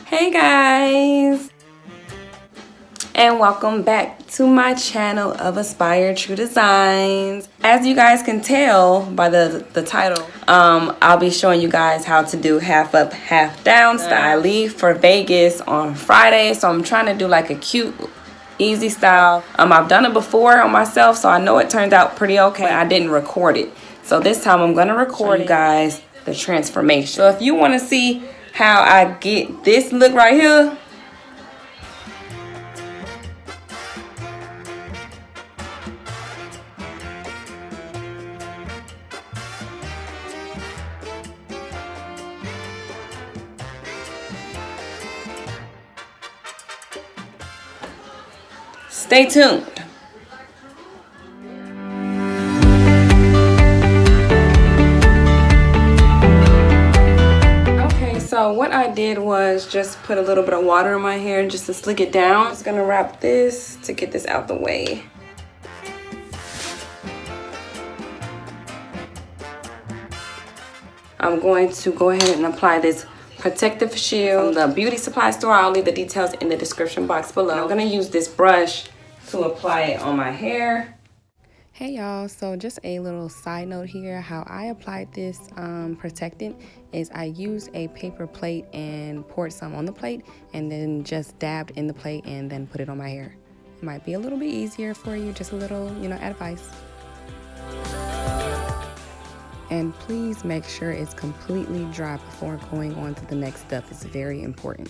Hey guys, and welcome back to my channel of Aspire True Designs. As you guys can tell by the title, I'll be showing you guys how to do half up, half down style. I leave for Vegas on Friday, so I'm trying to do like a cute, easy style. I've done it before on myself, so I know it turned out pretty okay. But I didn't record it, so this time I'm gonna record you guys the transformation. So if you want to see how I get this look right here, stay tuned. So what I did was just put a little bit of water in my hair just to slick it down. I'm just gonna wrap this to get this out the way. I'm going to go ahead and apply this protective shield from the beauty supply store. I'll leave the details in the description box below. I'm gonna use this brush to apply it on my hair. Hey y'all, so just a little side note here. How I applied this protectant is I used a paper plate and poured some on the plate and then just dabbed in the plate and then put it on my hair. It might be a little bit easier for you, just a little, advice. And please make sure it's completely dry before going on to the next step. It's very important.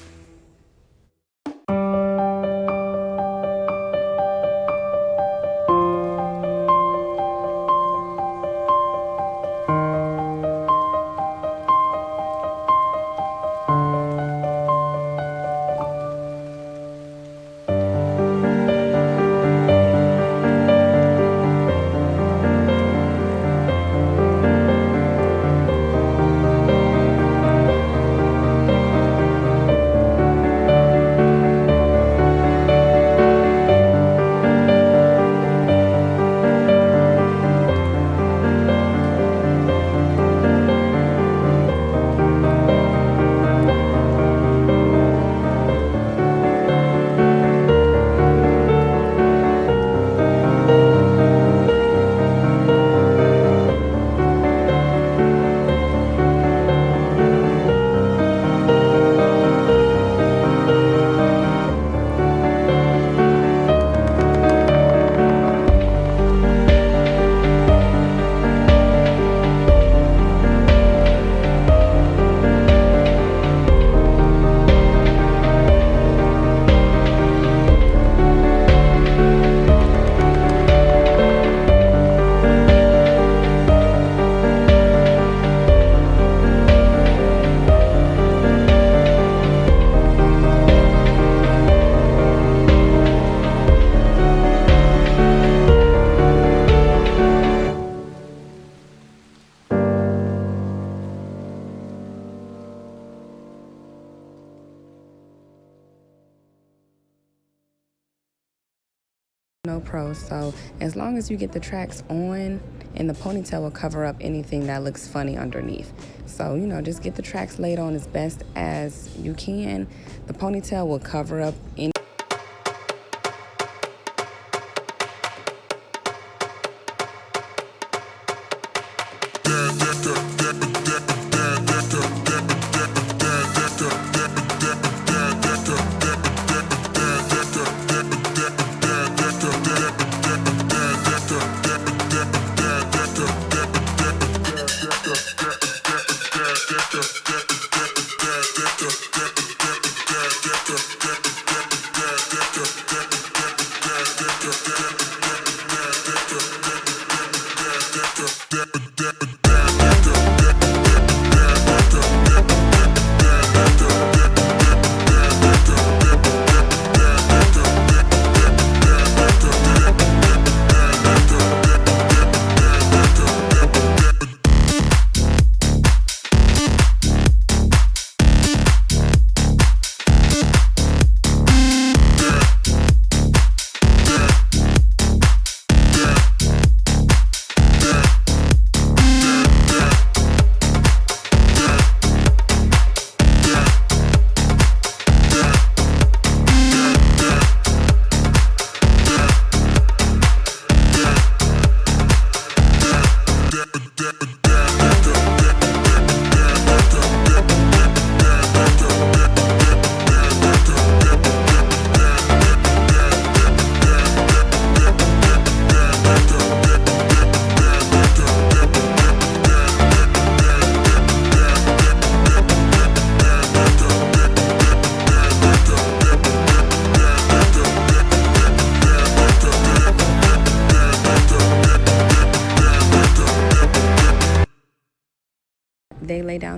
No pros, so as long as you get the tracks on, and the ponytail will cover up anything that looks funny underneath. So just get the tracks laid on as best as you can. The ponytail will cover up any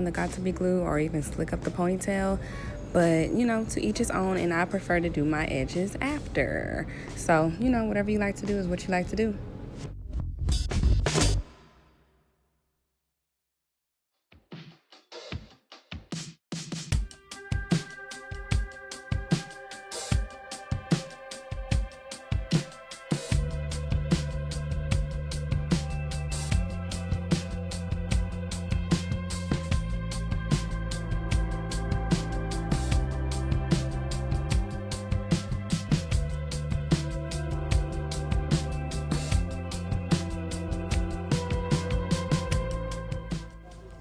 the got to be glue or even slick up the ponytail. But, you know, to each his own, and I prefer to do my edges after. So, you know, whatever you like to do is what you like to do.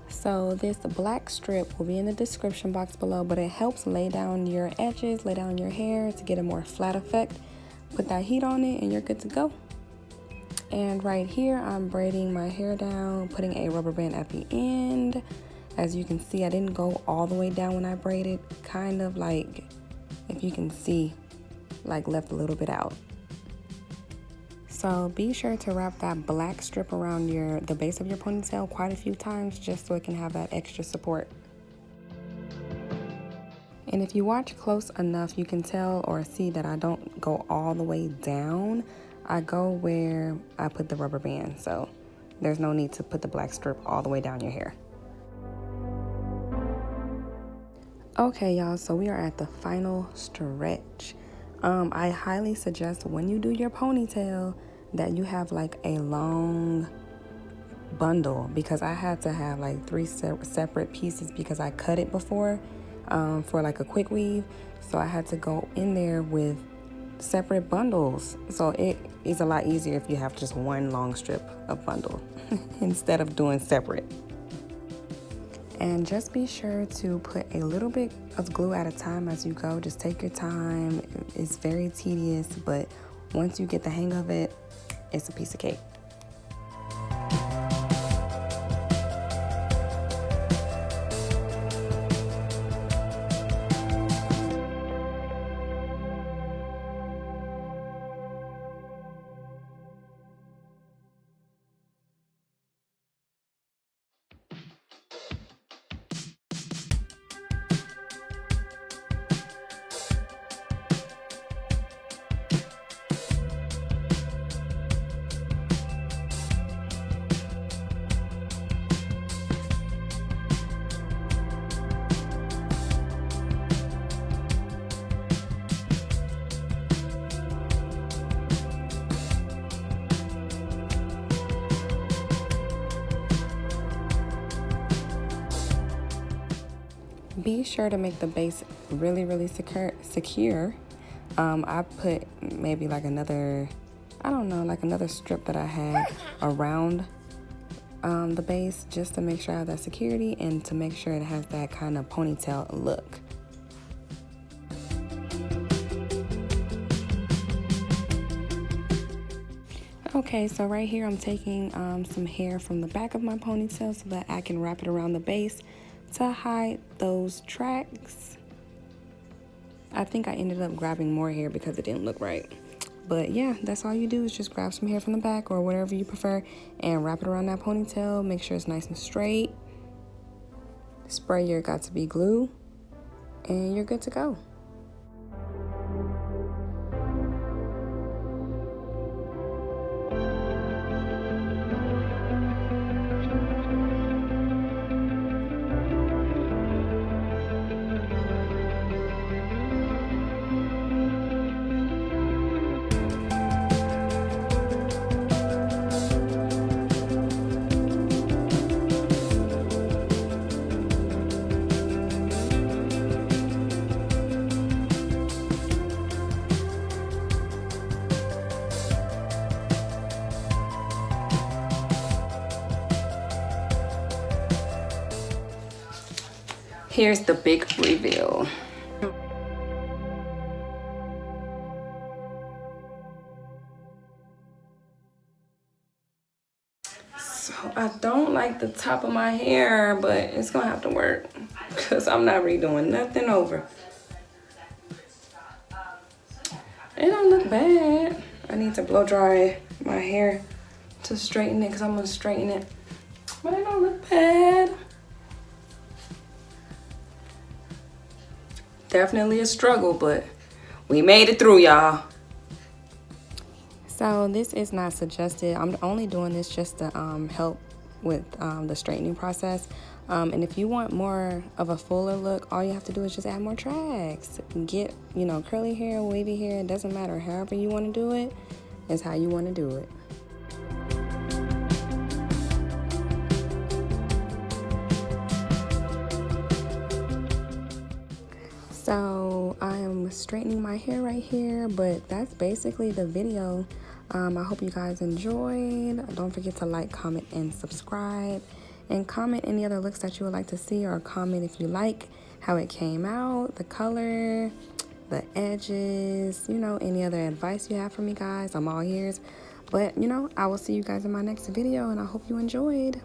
So this black strip will be in the description box below, but it helps lay down your edges, lay down your hair to get a more flat effect. Put that heat on it and you're good to go. And right here, I'm braiding my hair down, putting a rubber band at the end. As you can see, I didn't go all the way down when I braided, kind of like, if you can see, like left a little bit out. So be sure to wrap that black strip around the base of your ponytail quite a few times just so it can have that extra support. And if you watch close enough, you can tell or see that I don't go all the way down. I go where I put the rubber band, so there's no need to put the black strip all the way down your hair. Okay, y'all, so we are at the final stretch. I highly suggest when you do your ponytail that you have like a long bundle, because I had to have like 3 separate pieces because I cut it before for like a quick weave. So I had to go in there with separate bundles. So it is a lot easier if you have just one long strip of bundle instead of doing separate. And just be sure to put a little bit of glue at a time as you go. Just take your time. It's very tedious, but once you get the hang of it, it's a piece of cake. Be sure to make the base really secure. I put maybe like another, I don't know, like another strip that I had around the base just to make sure I have that security and to make sure it has that kind of ponytail look. Okay, so right here I'm taking some hair from the back of my ponytail so that I can wrap it around the base to hide those tracks. I think I ended up grabbing more hair because it didn't look right. But yeah, that's all you do is just grab some hair from the back or whatever you prefer and wrap it around that ponytail. Make sure it's nice and straight. Spray your got to be glue and you're good to go. Here's the big reveal. So I don't like the top of my hair, but it's gonna have to work because I'm not redoing nothing over. It don't look bad. I need to blow dry my hair to straighten it because I'm gonna straighten it. But it don't look bad. Definitely a struggle, but we made it through, y'all. So this is not suggested. I'm only doing this just to help with the straightening process. And if you want more of a fuller look, all you have to do is just add more tracks. Get, you know, curly hair, wavy hair, it doesn't matter. However you want to do it is how you want to do it. So I am straightening my hair right here, but that's basically the video. I hope you guys enjoyed. Don't forget to like, comment, and subscribe. And comment any other looks that you would like to see, or comment if you like how it came out, the color, the edges, you know, any other advice you have for me, guys. I'm all ears. But, you know, I will see you guys in my next video, and I hope you enjoyed.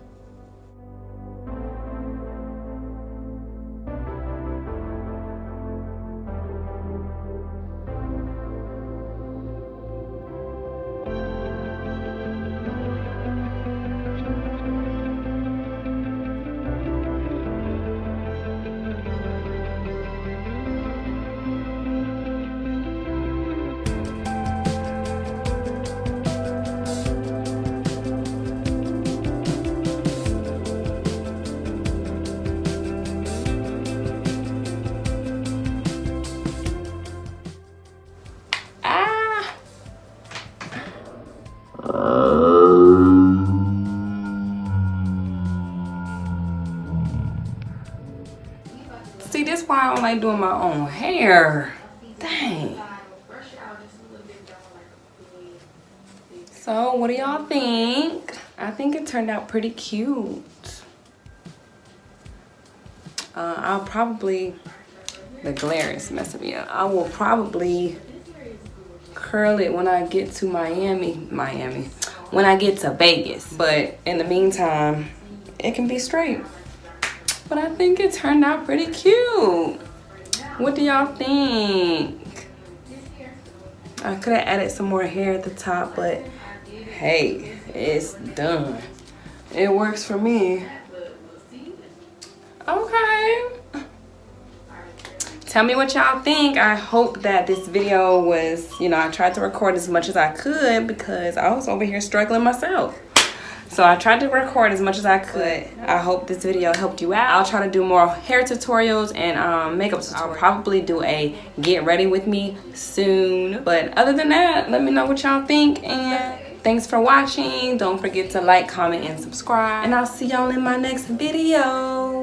See, this is why I don't like doing my own hair. Dang. So, what do y'all think? I think it turned out pretty cute. I'll probably, the glare is messing me up. I will probably curl it when I get to Miami, when I get to Vegas. But in the meantime, it can be straight. But I think it turned out pretty cute. What do y'all think? I could have added some more hair at the top, but hey, it's done. It works for me. Okay. Tell me what y'all think. I hope that this video was, you know, I tried to record as much as I could because I was over here struggling myself. So I tried to record as much as I could. I hope this video helped you out. I'll try to do more hair tutorials and makeup tutorials. I'll probably do a get ready with me soon. But other than that, let me know what y'all think. And thanks for watching. Don't forget to like, comment, and subscribe. And I'll see y'all in my next video.